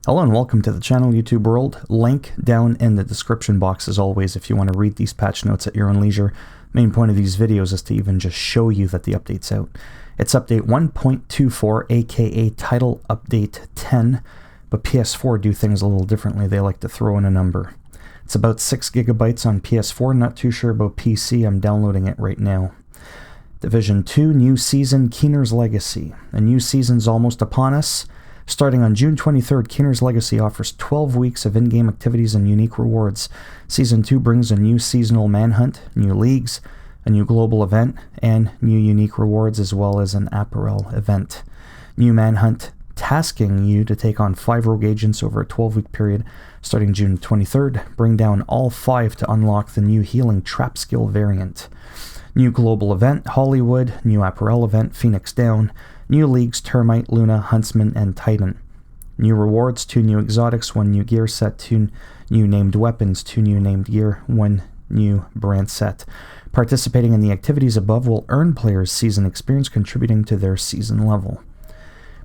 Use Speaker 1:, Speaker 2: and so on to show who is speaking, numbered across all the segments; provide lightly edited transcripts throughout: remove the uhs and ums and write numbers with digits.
Speaker 1: Hello and welcome to the channel, YouTube world. Link down in the description box as always if you want to read these patch notes at your own leisure. Main point of these videos is to even just show you that the update's out. It's update 1.24, aka title update 10, but PS4 do things a little differently. They like to throw in a number. It's about 6 gigabytes on PS4, not too sure about PC. I'm downloading it right now. Division 2, new season, Keener's Legacy. A new season's almost upon us. Starting on June 23rd, Keener's Legacy offers 12 weeks of in-game activities and unique rewards. Season 2 brings a new seasonal manhunt, new leagues, a new global event, and new unique rewards as well as an apparel event. New manhunt tasking you to take on 5 rogue agents over a 12-week period starting June 23rd. Bring down all 5 to unlock the new healing trap skill variant. New global event, Hollywood. New apparel event, Phoenix Down. New leagues, Termite, Luna, Huntsman, and Titan. New rewards, 2 new exotics, 1 new gear set, 2 new named weapons, 2 new named gear, 1 new brand set. Participating in the activities above will earn players season experience, contributing to their season level.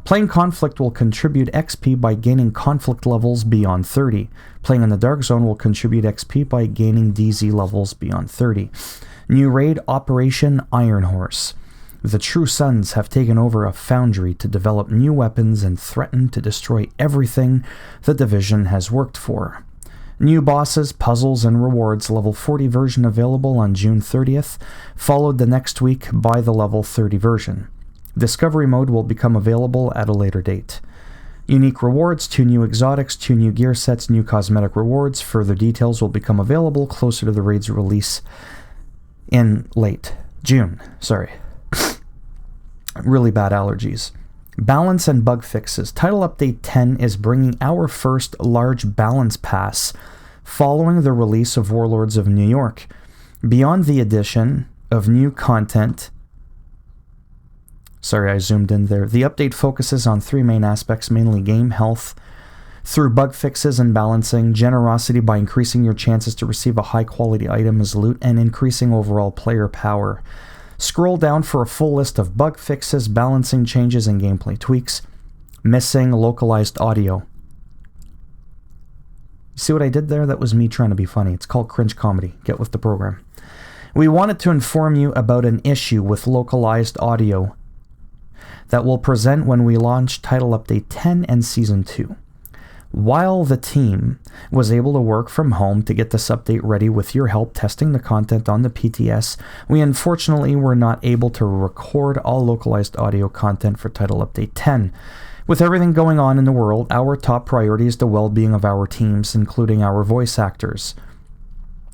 Speaker 1: Playing Conflict will contribute XP by gaining conflict levels beyond 30. Playing in the Dark Zone will contribute XP by gaining DZ levels beyond 30. New raid, Operation Iron Horse. The True Sons have taken over a foundry to develop new weapons and threaten to destroy everything the Division has worked for. New bosses, puzzles, and rewards, level 40 version available on June 30th, followed the next week by the level 30 version. Discovery mode will become available at a later date. Unique rewards, 2 new exotics, 2 new gear sets, new cosmetic rewards. Further details will become available closer to the raid's release in late June. Really bad allergies. Balance and bug fixes. Title Update 10 is bringing our first large balance pass following the release of Warlords of New York. Beyond the addition of new content, I zoomed in there. The update focuses on 3 main aspects, mainly game health, through bug fixes and balancing, generosity by increasing your chances to receive a high-quality item as loot, and increasing overall player power. Scroll down for a full list of bug fixes, balancing changes, and gameplay tweaks. Missing localized audio. See what I did there? That was me trying to be funny. It's called cringe comedy. Get with the program. We wanted to inform you about an issue with localized audio that will present when we launch Title Update 10 and Season 2. While the team was able to work from home to get this update ready with your help testing the content on the PTS, we unfortunately were not able to record all localized audio content for Title Update 10. With everything going on in the world, our top priority is the well-being of our teams, including our voice actors.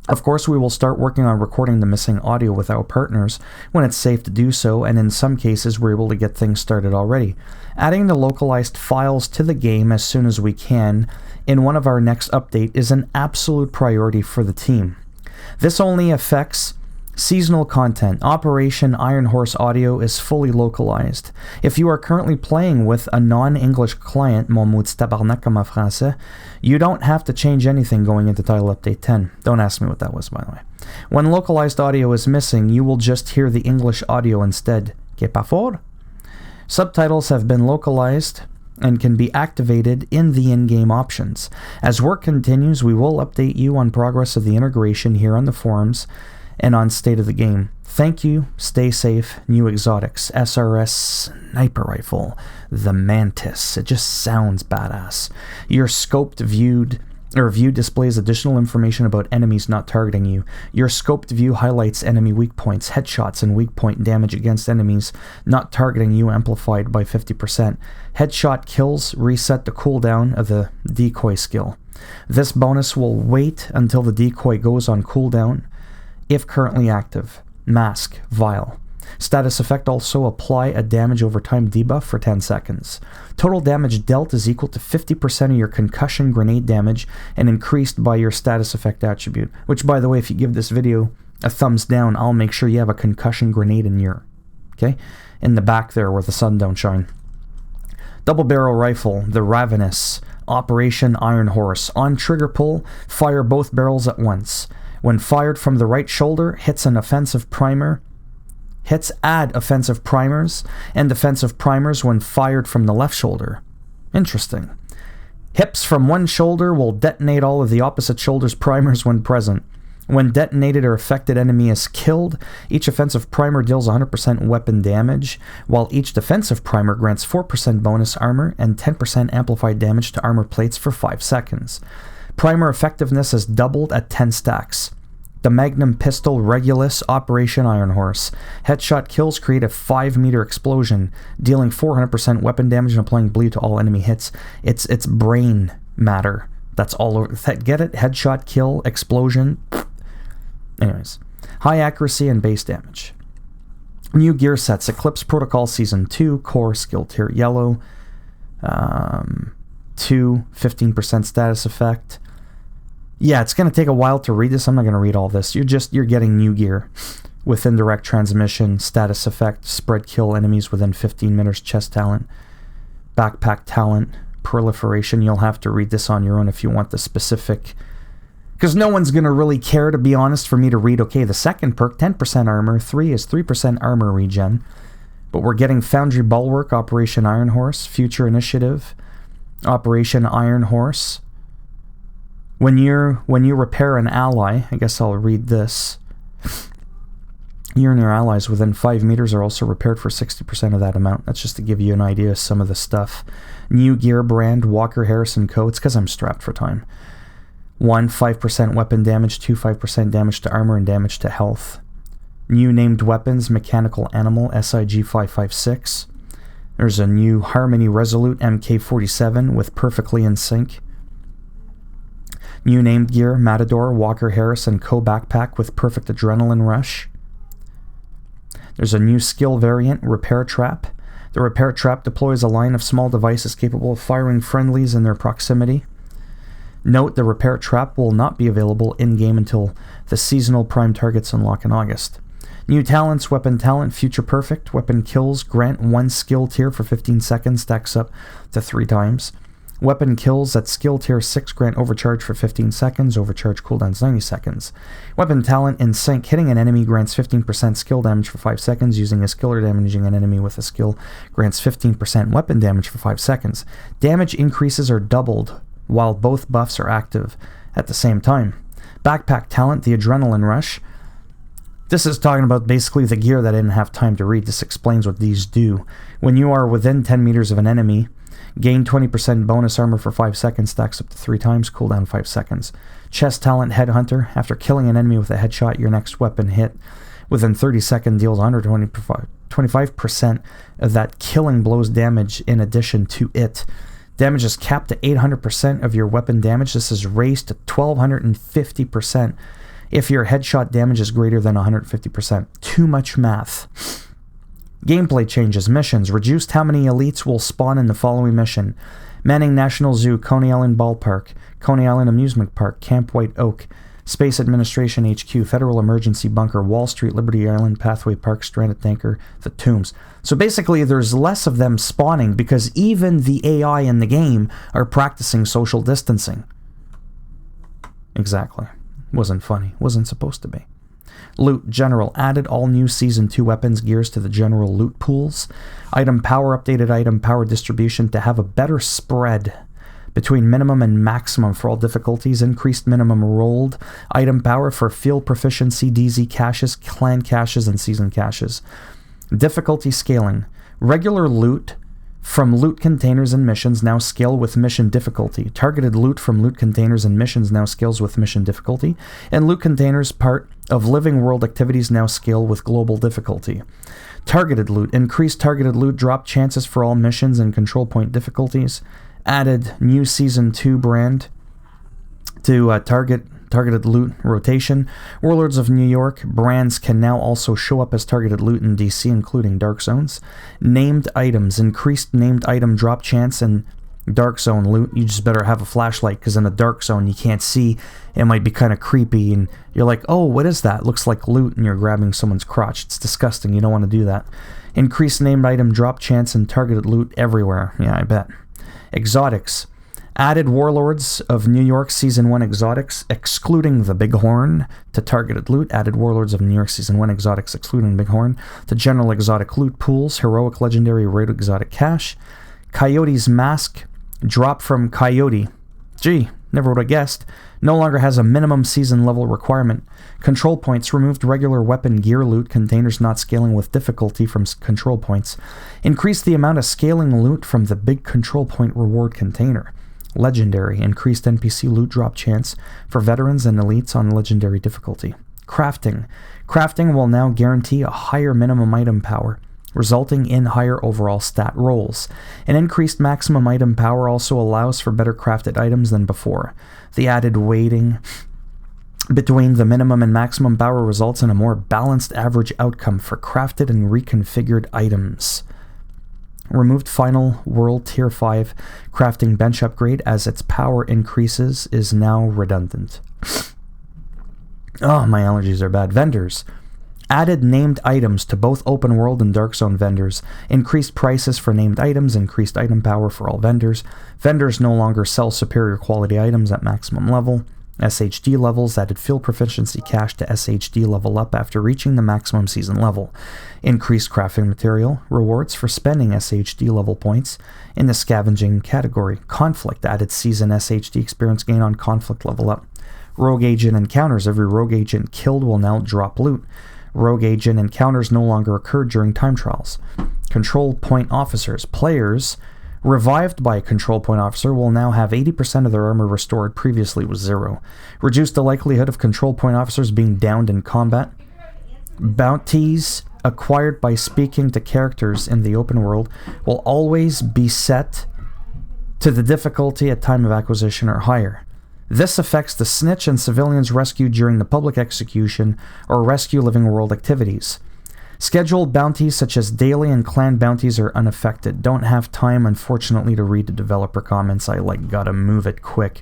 Speaker 1: Of course, we will start working on recording the missing audio with our partners when it's safe to do so, and in some cases we're able to get things started already. Adding the localized files to the game as soon as we can in one of our next update is an absolute priority for the team. This only affects seasonal content. Operation Iron Horse audio is fully localized. If you are currently playing with a non-English client, mon maudit tabarnak comme en français, you don't have to change anything going into Title Update 10. Don't ask me what that was, by the way. When localized audio is missing, you will just hear the English audio instead. Que pas fort? Subtitles have been localized and can be activated in the in-game options. As work continues, we will update you on progress of the integration here on the forums and on State of the Game. Thank you, stay safe. New exotics, SRS sniper rifle, the Mantis. It just sounds badass. Your scoped view displays additional information about enemies not targeting you. Your scoped view highlights enemy weak points, headshots, and weak point damage against enemies not targeting you amplified by 50%. Headshot kills reset the cooldown of the decoy skill. This bonus will wait until the decoy goes on cooldown if currently active. Mask, Vial. Status effect also apply a damage over time debuff for 10 seconds. Total damage dealt is equal to 50% of your concussion grenade damage and increased by your status effect attribute. Which, by the way, if you give this video a thumbs down, I'll make sure you have a concussion grenade in the back there where the sun don't shine. Double barrel rifle, the Ravenous. Operation Iron Horse. On trigger pull, fire both barrels at once. When fired from the right shoulder, hits add offensive primers and defensive primers when fired from the left shoulder. Interesting. Hips from one shoulder will detonate all of the opposite shoulder's primers when present. When detonated or affected enemy is killed, each offensive primer deals 100% weapon damage, while each defensive primer grants 4% bonus armor and 10% amplified damage to armor plates for 5 seconds. Primer effectiveness is doubled at 10 stacks. The Magnum Pistol Regulus Operation Iron Horse. Headshot kills create a 5-meter explosion, dealing 400% weapon damage and applying bleed to all enemy hits. It's brain matter. That's all over. Get it? Headshot kill, explosion. Anyways, high accuracy and base damage. New gear sets. Eclipse Protocol Season 2, Core, Skill Tier Yellow. 15% status effect. Yeah, it's going to take a while to read this. I'm not going to read all this. You're getting new gear with indirect transmission, status effect, spread kill enemies within 15 meters, chest talent, backpack talent, proliferation. You'll have to read this on your own if you want the specific... Because no one's going to really care, to be honest, for me to read, okay, the second perk, 10% armor, 3 is 3% armor regen. But we're getting Foundry Bulwark, Operation Iron Horse, Future Initiative, Operation Iron Horse. When you repair an ally, I guess I'll read this. You and your allies within 5 meters are also repaired for 60% of that amount. That's just to give you an idea of some of the stuff. New gear brand, Walker Harrison Co. It's because I'm strapped for time. 1, 5% weapon damage, 2, 5% damage to armor and damage to health. New named weapons, Mechanical Animal, SIG-556. There's a new Harmony Resolute MK-47 with Perfectly in Sync. New named gear, Matador, Walker Harris, and Co. Backpack with Perfect Adrenaline Rush. There's a new skill variant, Repair Trap. The Repair Trap deploys a line of small devices capable of firing friendlies in their proximity. Note, the Repair Trap will not be available in-game until the seasonal prime targets unlock in August. New talents, Weapon Talent, Future Perfect. Weapon kills grant 1 skill tier for 15 seconds, stacks up to 3 times. Weapon kills at skill tier 6 grant overcharge for 15 seconds, overcharge cooldowns 90 seconds. Weapon Talent in Sync, hitting an enemy grants 15% skill damage for 5 seconds, using a skill or damaging an enemy with a skill grants 15% weapon damage for 5 seconds. Damage increases are doubled while both buffs are active at the same time. Backpack Talent, the Adrenaline Rush. This is talking about basically the gear that I didn't have time to read. This explains what these do. When you are within 10 meters of an enemy, gain 20% bonus armor for 5 seconds, stacks up to 3 times, cooldown 5 seconds. Chest Talent, Headhunter. After killing an enemy with a headshot, your next weapon hit within 30 seconds deals 125% of that killing blow's damage in addition to it. Damage is capped to 800% of your weapon damage. This is raised to 1250% if your headshot damage is greater than 150%. Too much math. Gameplay changes. Missions. Reduced how many elites will spawn in the following mission. Manning National Zoo, Coney Island Ballpark, Coney Island Amusement Park, Camp White Oak, Space Administration HQ, Federal Emergency Bunker, Wall Street, Liberty Island, Pathway Park, Stranded Tanker, The Tombs. So basically there's less of them spawning because even the AI in the game are practicing social distancing. Exactly. Wasn't funny. Wasn't supposed to be. Loot. General. Added all new Season 2 weapons gears to the general loot pools. Item power. Updated item power distribution to have a better spread between minimum and maximum for all difficulties. Increased minimum rolled item power for field proficiency, DZ caches, clan caches, and season caches. Difficulty scaling. Regular loot from loot containers and missions now scale with mission difficulty. Targeted loot from loot containers and missions now scales with mission difficulty. And loot containers part of living world activities now scale with global difficulty. Targeted loot. Increased targeted loot drop chances for all missions and control point difficulties. Added new Season 2 brand to targeted loot rotation. Warlords of New York brands can now also show up as targeted loot in DC, including Dark Zones. Named items. Increased named item drop chance in Dark Zone loot. You just better have a flashlight, because in a Dark Zone you can't see. It might be kind of creepy, and you're like, oh, what is that? It looks like loot, and you're grabbing someone's crotch. It's disgusting. You don't want to do that. Increased named item drop chance in targeted loot everywhere. Yeah, I bet. Exotics. Added Warlords of New York Season 1 exotics, excluding the Bighorn, to targeted loot. Added Warlords of New York Season 1 exotics, excluding Bighorn, to general exotic loot pools. Heroic Legendary Raid Exotic Cache. Coyote's Mask Drop from Coyote. Gee, never would have guessed. No longer has a minimum season level requirement. Control points removed regular weapon gear loot containers not scaling with difficulty from control points. Increased the amount of scaling loot from the big control point reward container. Legendary. Increased NPC loot drop chance for veterans and elites on legendary difficulty. Crafting. Crafting will now guarantee a higher minimum item power, resulting in higher overall stat rolls. An increased maximum item power also allows for better crafted items than before. The added weighting between the minimum and maximum power results in a more balanced average outcome for crafted and reconfigured items. Removed final world tier 5 crafting bench upgrade as its power increases is now redundant. Oh, my allergies are bad. Vendors. Added named items to both open world and dark zone vendors. Increased prices for named items. Increased item power for all vendors. Vendors no longer sell superior quality items at maximum level. SHD levels added field proficiency cash to SHD level up after reaching the maximum season level. Increased crafting material rewards for spending SHD level points in the scavenging category. Conflict added season SHD experience gain on conflict level up. Rogue agent encounters. Every rogue agent killed will now drop loot. Rogue agent encounters no longer occur during time trials. Control point officers. Players revived by a control point officer will now have 80% of their armor restored, previously was 0. Reduce the likelihood of control point officers being downed in combat. Bounties acquired by speaking to characters in the open world will always be set to the difficulty at time of acquisition or higher. This affects the snitch and civilians rescued during the public execution or rescue living world activities. Scheduled bounties such as daily and clan bounties are unaffected. Don't have time, unfortunately, to read the developer comments. I gotta move it quick.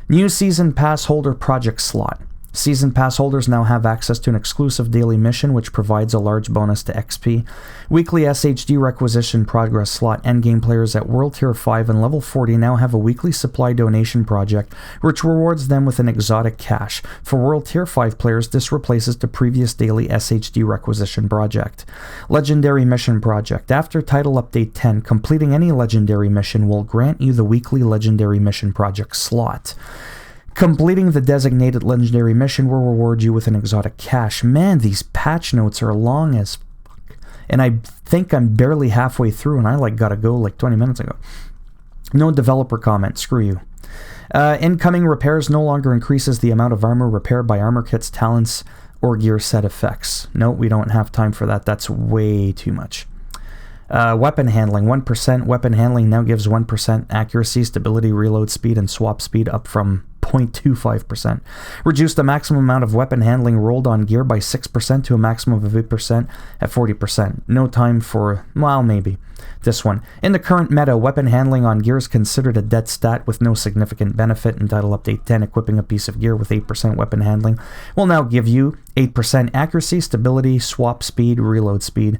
Speaker 1: New Season Pass holder project slot. Season Pass holders now have access to an exclusive daily mission which provides a large bonus to XP. Weekly SHD requisition progress slot. Endgame players at World Tier 5 and level 40 now have a weekly supply donation project which rewards them with an exotic cash. For World Tier 5 players, this replaces the previous daily SHD requisition project. Legendary mission project. After Title Update 10, completing any legendary mission will grant you the weekly legendary mission project slot. Completing the designated legendary mission will reward you with an exotic cash. Man, these patch notes are long as fuck. And I think I'm barely halfway through and I gotta go 20 minutes ago. No developer comment, screw you. Incoming repairs no longer increases the amount of armor repaired by armor kits, talents, or gear set effects. No, we don't have time for that. That's way too much. Weapon handling, 1%. Weapon handling now gives 1% accuracy, stability, reload speed, and swap speed up from 0.25%. Reduce the maximum amount of weapon handling rolled on gear by 6% to a maximum of 8% at 40%. No time for, well, maybe this one. In the current meta, weapon handling on gear is considered a dead stat with no significant benefit. In Title Update 10, equipping a piece of gear with 8% weapon handling will now give you 8% accuracy, stability, swap speed, reload speed.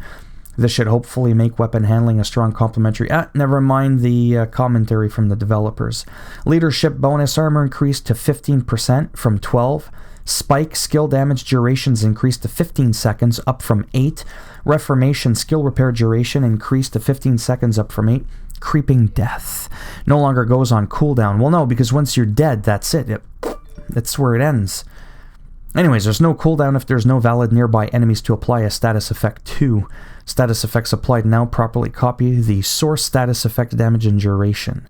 Speaker 1: This should hopefully make weapon handling a strong complementary. Never mind the commentary from the developers. Leadership bonus armor increased to 15% from 12. Spike skill damage durations increased to 15 seconds, up from 8. Reformation skill repair duration increased to 15 seconds, up from 8. Creeping death no longer goes on cooldown. Well, no, because once you're dead, that's it. That's where it ends. Anyways, there's no cooldown if there's no valid nearby enemies to apply a status effect to. Status effects applied now properly copy the source status effect damage and duration.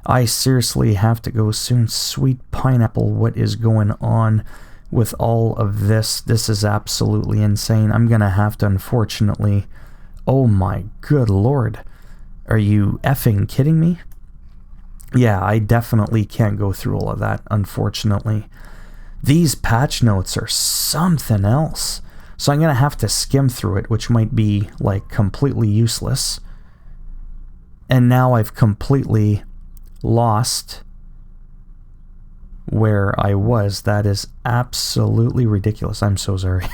Speaker 1: I seriously have to go soon. Sweet pineapple, what is going on with all of this? This is absolutely insane. I'm gonna have to, unfortunately... Oh my good lord. Are you effing kidding me? Yeah, I definitely can't go through all of that, unfortunately. These patch notes are something else. So I'm going to have to skim through it, which might be, completely useless. And now I've completely lost where I was. That is absolutely ridiculous. I'm so sorry.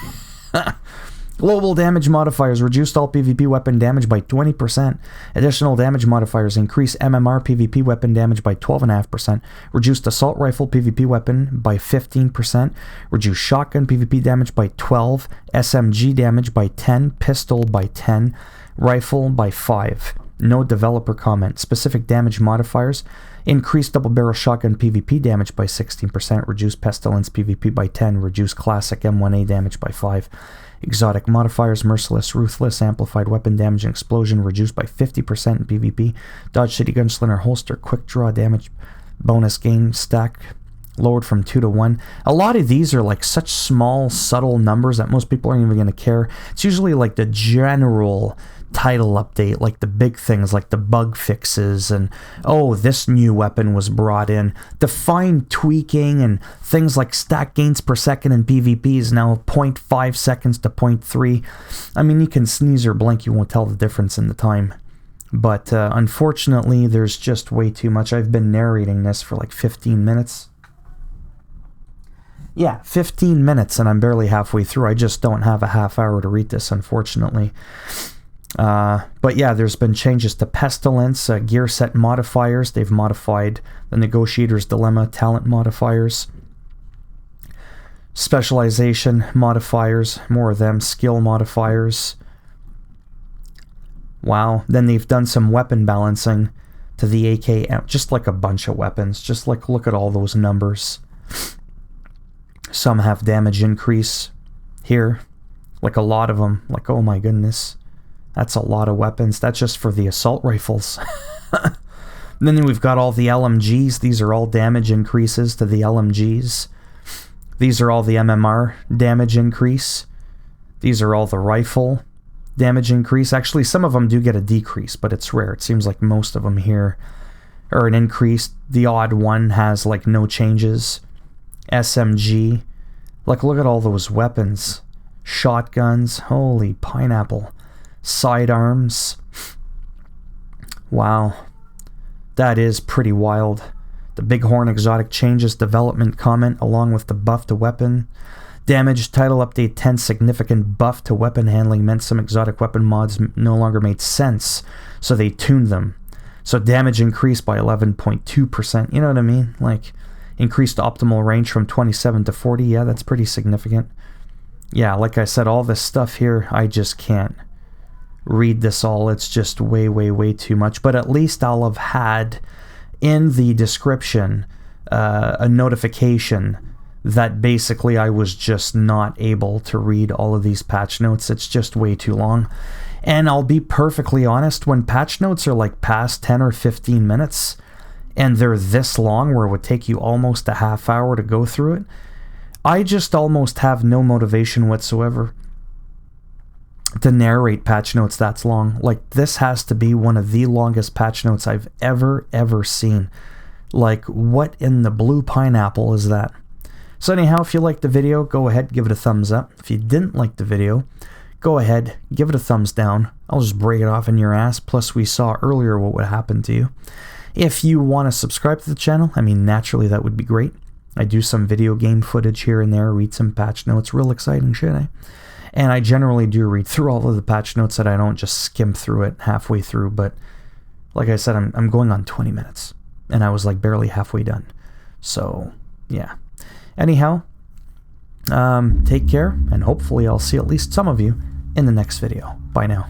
Speaker 1: Global damage modifiers reduced all PvP weapon damage by 20%. Additional damage modifiers increase MMR PvP weapon damage by 12.5%. Reduced assault rifle PvP weapon by 15%. Reduced shotgun PvP damage by 12. SMG damage by 10. Pistol by 10. Rifle by 5. No developer comment. Specific damage modifiers. Increased double barrel shotgun PvP damage by 16%. Reduced pestilence PvP by 10. Reduced classic M1A damage by 5. Exotic modifiers. Merciless, ruthless, amplified weapon damage and explosion reduced by 50% in PvP. Dodge City Gunslinger holster. Quick draw damage bonus gain stack lowered from 2 to 1. A lot of these are like such small, subtle numbers that most people aren't even going to care. It's usually like the general title update, like the big things like the bug fixes and, oh, this new weapon was brought in. The fine tweaking and things like stack gains per second in PvP is now 0.5 seconds to 0.3. I mean, you can sneeze or blink, you won't tell the difference in the time. But unfortunately, there's just way too much. I've been narrating this for like 15 minutes. Yeah, 15 minutes, and I'm barely halfway through. I just don't have a half hour to read this, unfortunately. But yeah, there's been changes to Pestilence, gear set modifiers. They've modified the Negotiator's Dilemma talent modifiers. Specialization modifiers, more of them. Skill modifiers. Wow. Then they've done some weapon balancing to the AK, just like a bunch of weapons. Just like, look at all those numbers. Some have damage increase here. Like a lot of them. Like, oh my goodness. That's a lot of weapons. That's just for the assault rifles. Then we've got all the LMGs. These are all damage increases to the LMGs. These are all the MMR damage increase. These are all the rifle damage increase. Actually, some of them do get a decrease, but it's rare. It seems like most of them here are an increase. The odd one has like no changes. SMG. Like, look at all those weapons. Shotguns. Holy pineapple. Sidearms. Wow. That is pretty wild. The Bighorn exotic changes development comment along with the buff to weapon. Damage title update 10 significant buff to weapon handling meant some exotic weapon mods no longer made sense, so they tuned them. So damage increased by 11.2%. You know what I mean? Like, increased optimal range from 27 to 40. Yeah, that's pretty significant. Yeah, like I said, all this stuff here, I just can't read this all. It's just way, way, way too much. But at least I'll have had in the description a notification that basically I was just not able to read all of these patch notes. It's just way too long. And I'll be perfectly honest, when patch notes are like past 10 or 15 minutes and they're this long where it would take you almost a half hour to go through it, I just almost have no motivation whatsoever to narrate patch notes that's long. Like, this has to be one of the longest patch notes I've ever seen. Like, what in the blue pineapple is that? So anyhow, if you liked the video, go ahead, give it a thumbs up. If you didn't like the video, go ahead, give it a thumbs down. I'll just break it off in your ass. Plus, we saw earlier what would happen to you. If you want to subscribe to the channel, I mean, naturally, that would be great. I do some video game footage here and there, read some patch notes, real exciting shit, eh? And I generally do read through all of the patch notes, that I don't just skim through it halfway through. But like I said, I'm going on 20 minutes, and I was like barely halfway done. So yeah. Anyhow, take care, and hopefully I'll see at least some of you in the next video. Bye now.